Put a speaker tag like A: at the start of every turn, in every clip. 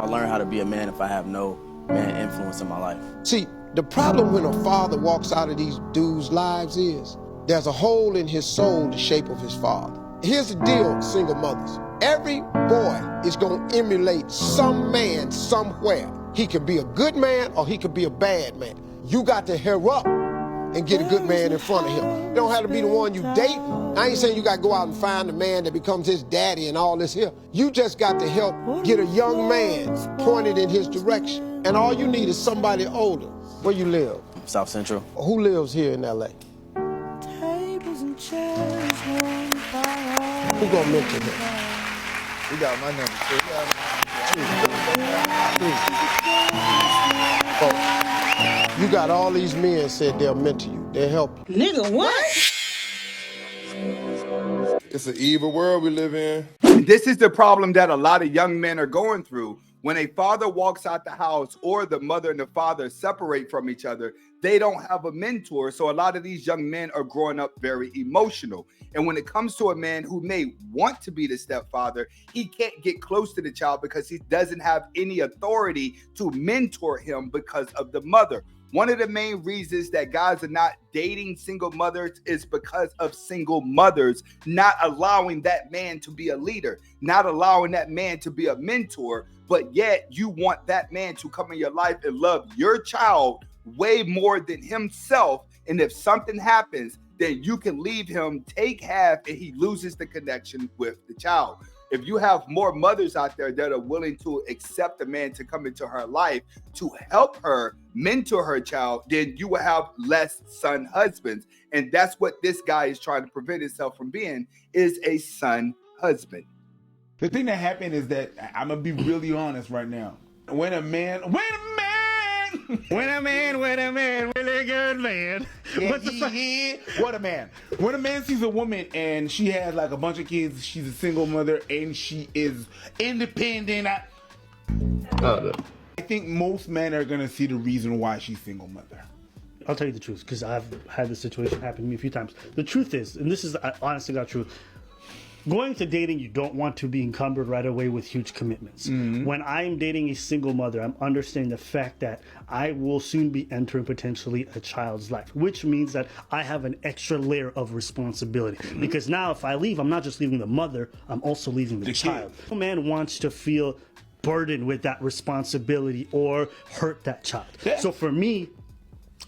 A: learn how to be a man if I have no man influence in my life?
B: See, the problem when a father walks out of these dudes' lives is there's a hole in his soul the shape of his father. Here's the deal, single mothers. Every boy is gonna emulate some man somewhere. He could be a good man or he could be a bad man. You got to hair up and get a good man in front of him. You don't have to be the one you dating. I ain't saying you got to go out and find a man that becomes his daddy and all this here. You just got to help get a young man pointed in his direction. And all you need is somebody older. Where you live?
A: South Central.
B: Who lives here in L.A.? Who gonna mentor him?
C: You got my number, too.
B: Oh, you got all these men said they'll mentor you. They'll help you.
D: Nigga, what?
C: It's an evil world we live in.
E: This is the problem that a lot of young men are going through. When a father walks out the house or the mother and the father separate from each other, they don't have a mentor. So a lot of these young men are growing up very emotional. And when it comes to a man who may want to be the stepfather, he can't get close to the child because he doesn't have any authority to mentor him because of the mother. One of the main reasons that guys are not dating single mothers is because of single mothers not allowing that man to be a leader, not allowing that man to be a mentor, but yet you want that man to come in your life and love your child way more than himself. And if something happens, then you can leave him, take half, and he loses the connection with the child. If you have more mothers out there that are willing to accept a man to come into her life to help her mentor her child, then you will have less son husbands. And that's what this guy is trying to prevent himself from being, is a son husband.
F: The thing that happened is that, I'm going to be really honest right now. When a man, really good man. What a man. When a man sees a woman and she has like a bunch of kids, she's a single mother and she is independent. I think most men are going to see the reason why she's single mother.
G: I'll tell you the truth, because I've had this situation happen to me a few times. The truth is, and this is honestly God's truth, going to dating, you don't want to be encumbered right away with huge commitments. Mm-hmm. When I'm dating a single mother, I'm understanding the fact that I will soon be entering potentially a child's life, which means that I have an extra layer of responsibility. Mm-hmm. Because now if I leave, I'm not just leaving the mother, I'm also leaving the child. No man wants to feel burdened with that responsibility or hurt that child. Yeah. So for me,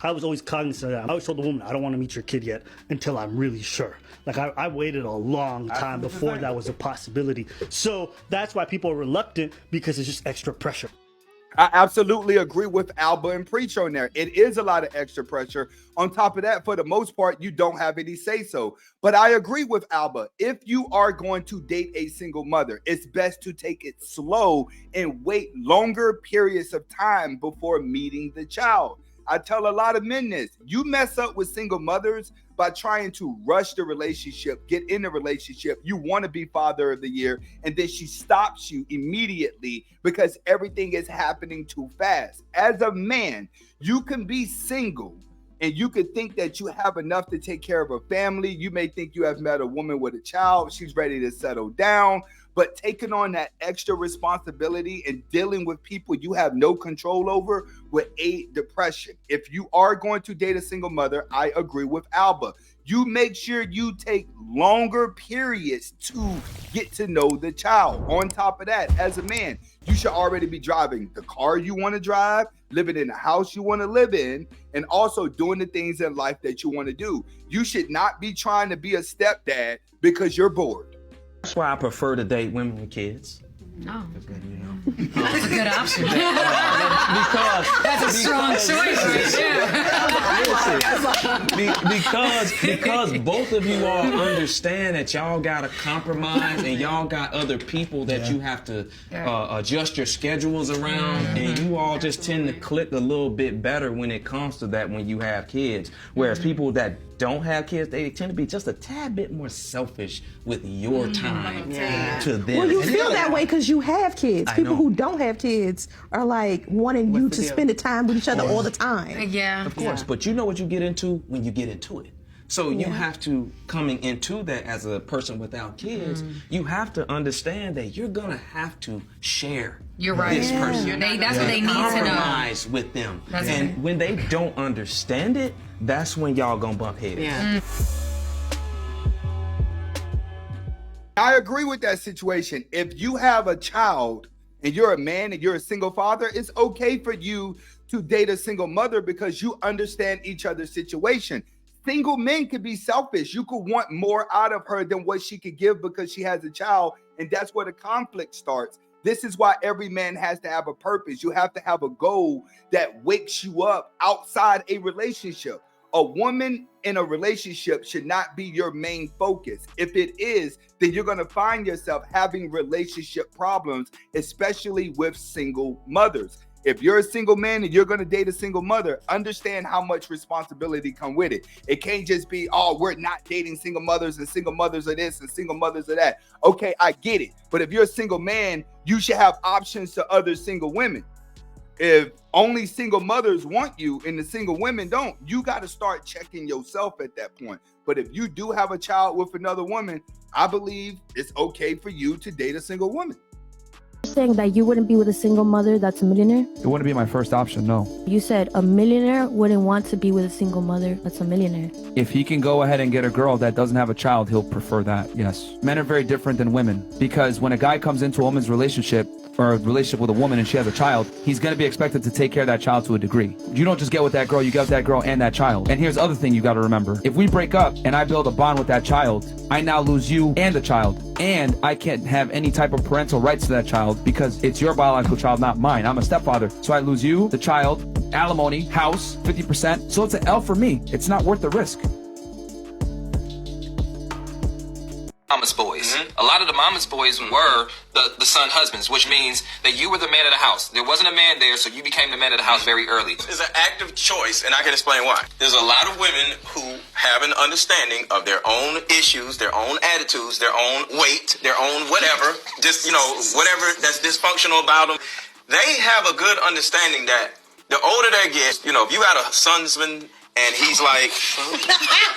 G: I was always cognizant of that. I always told the woman, I don't want to meet your kid yet until I'm really sure. Like, I waited a long time before that was a possibility. So that's why people are reluctant, because it's just extra pressure.
E: I absolutely agree with Alba and Preach on there. It is a lot of extra pressure. On top of that, for the most part, you don't have any say-so. But I agree with Alba. If you are going to date a single mother, it's best to take it slow and wait longer periods of time before meeting the child. I tell a lot of men this. You mess up with single mothers by trying to rush the relationship, get in the relationship. You want to be father of the year, and then she stops you immediately because everything is happening too fast. As a man, you can be single and you could think that you have enough to take care of a family. You may think you have met a woman with a child. She's ready to settle down. But taking on that extra responsibility and dealing with people you have no control over will aid depression. If you are going to date a single mother, I agree with Alba. You make sure you take longer periods to get to know the child. On top of that, as a man, you should already be driving the car you want to drive, living in the house you want to live in, and also doing the things in life that you want to do. You should not be trying to be a stepdad because you're bored.
H: That's why I prefer to date women with kids.
D: Oh. That's a good option. That's a strong choice right there.
H: Because both of you all understand that y'all got to compromise and y'all got other people that you have to adjust your schedules around, and you all just tend to click a little bit better when it comes to that when you have kids. Whereas people that don't have kids, they tend to be just a tad bit more selfish with your time to them.
I: Well, you feel that way because you have kids. People who don't have kids are like wanting you to spend the time with each other all the time.
D: Yeah.
H: Of course, but you know what you get into when you get into it. So you have to, coming into that as a person without kids, you have to understand that you're gonna have to share.
D: You're right.
H: This person.
D: That's what they need to know.
H: Compromise with them.
D: That's
H: and
D: right.
H: when they don't understand it, that's when y'all gonna bump heads.
D: Yeah.
E: I agree with that situation. If you have a child and you're a man and you're a single father, it's okay for you to date a single mother because you understand each other's situation. Single men can be selfish. You could want more out of her than what she could give because she has a child, and that's where the conflict starts. This is why every man has to have a purpose. You have to have a goal that wakes you up outside a relationship. A woman in a relationship should not be your main focus. If it is, then you're going to find yourself having relationship problems, especially with single mothers. If you're a single man and you're going to date a single mother, understand how much responsibility come with it. It can't just be, oh, we're not dating single mothers and single mothers are this and single mothers are that. Okay, I get it. But if you're a single man, you should have options to other single women. If only single mothers want you and the single women don't, you got to start checking yourself at that point. But if you do have a child with another woman, I believe it's okay for you to date a single woman.
J: Saying that you wouldn't be with a single mother that's a millionaire?
K: It wouldn't be my first option, no.
J: You said a millionaire wouldn't want to be with a single mother that's a millionaire.
K: If he can go ahead and get a girl that doesn't have a child, he'll prefer that, yes. Men are very different than women because when a guy comes into a woman's relationship or a relationship with a woman and she has a child, he's going to be expected to take care of that child to a degree. You don't just get with that girl, you get with that girl and that child. And here's the other thing you got to remember. If we break up and I build a bond with that child, I now lose you and the child. And I can't have any type of parental rights to that child because it's your biological child, not mine. I'm a stepfather. So I lose you, the child, alimony, house, 50%. So it's an L for me. It's not worth the risk.
L: Mama's boys. A lot of the mama's boys were the son husbands, which means that you were the man of the house. There wasn't a man there, so you became the man of the house very early.
M: It's an active choice, and I can explain why. There's a lot of women who have an understanding of their own issues, their own attitudes, their own weight, their own whatever, just, whatever that's dysfunctional about them. They have a good understanding that the older they get, if you got a husband and he's like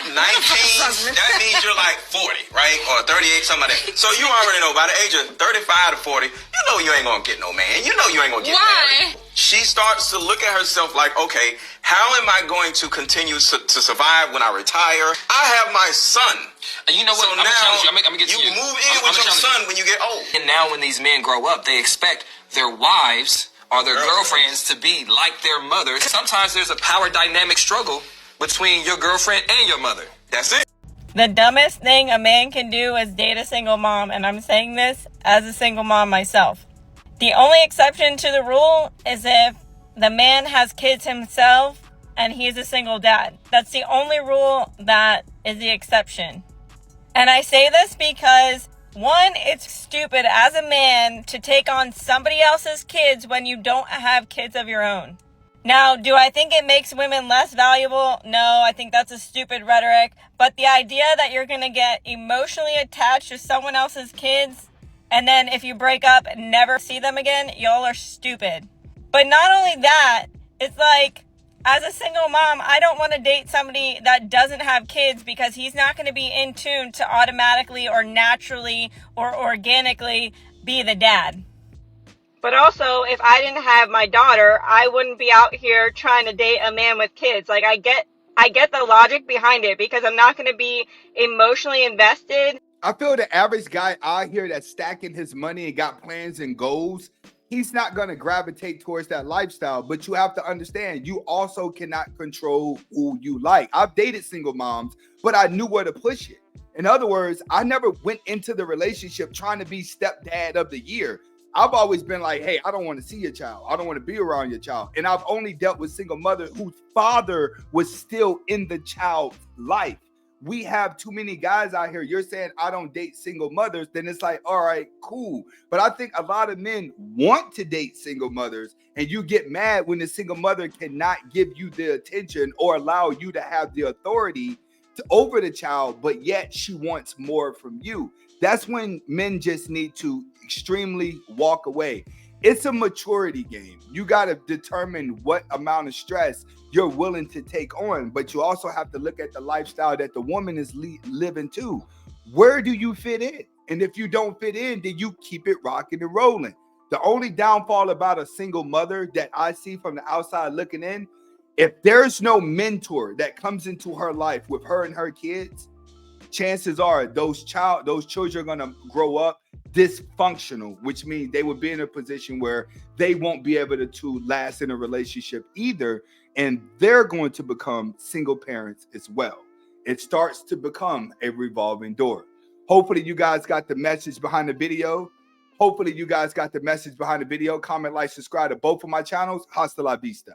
M: 19, that means you're like 40, right? Or 38, something like that. So you already know by the age of 35 to 40, you ain't gonna get no man. You ain't gonna get married. She starts to look at herself like, okay, how am I going to continue to survive when I retire? I have my son.
L: And you know what?
M: So
L: I'm
M: now
L: gonna challenge you. I'm gonna get
M: you
L: to you.
M: move in with your son when you get old.
L: And now when these men grow up, they expect their wives or their girlfriends to be like their mothers. Sometimes there's a power dynamic struggle between your girlfriend and your mother. That's it.
N: The dumbest thing a man can do is date a single mom, and I'm saying this as a single mom myself. The only exception to the rule is if the man has kids himself and he's a single dad. That's the only rule that is the exception. And I say this because, one, it's stupid as a man to take on somebody else's kids when you don't have kids of your own. Now, do I think it makes women less valuable? No, I think that's a stupid rhetoric. But the idea that you're going to get emotionally attached to someone else's kids, and then if you break up and never see them again, y'all are stupid. But not only that, it's like, as a single mom, I don't want to date somebody that doesn't have kids because he's not going to be in tune to automatically or naturally or organically be the dad. But also, if I didn't have my daughter, I wouldn't be out here trying to date a man with kids. Like, I get the logic behind it because I'm not going to be emotionally invested.
E: I feel the average guy out here that's stacking his money and got plans and goals, he's not going to gravitate towards that lifestyle. But you have to understand, you also cannot control who you like. I've dated single moms, but I knew where to push it. In other words, I never went into the relationship trying to be stepdad of the year. I've always been like, hey, I don't want to see your child. I don't want to be around your child. And I've only dealt with single mothers whose father was still in the child's life. We have too many guys out here. You're saying I don't date single mothers. Then it's like, all right, cool. But I think a lot of men want to date single mothers. And you get mad when the single mother cannot give you the attention or allow you to have the authority over the child, but yet she wants more from you. That's when men just need to extremely walk away. It's a maturity game. You got to determine what amount of stress you're willing to take on, but you also have to look at the lifestyle that the woman is living too. Where do you fit in? And if you don't fit in, then you keep it rocking and rolling. The only downfall about a single mother that I see from the outside looking in, if there's no mentor that comes into her life with her and her kids, chances are those children are going to grow up dysfunctional, which means they will be in a position where they won't be able to last in a relationship either, and they're going to become single parents as well. It starts to become a revolving door. Hopefully you guys got the message behind the video. Comment, like, subscribe to both of my channels. Hasta la vista.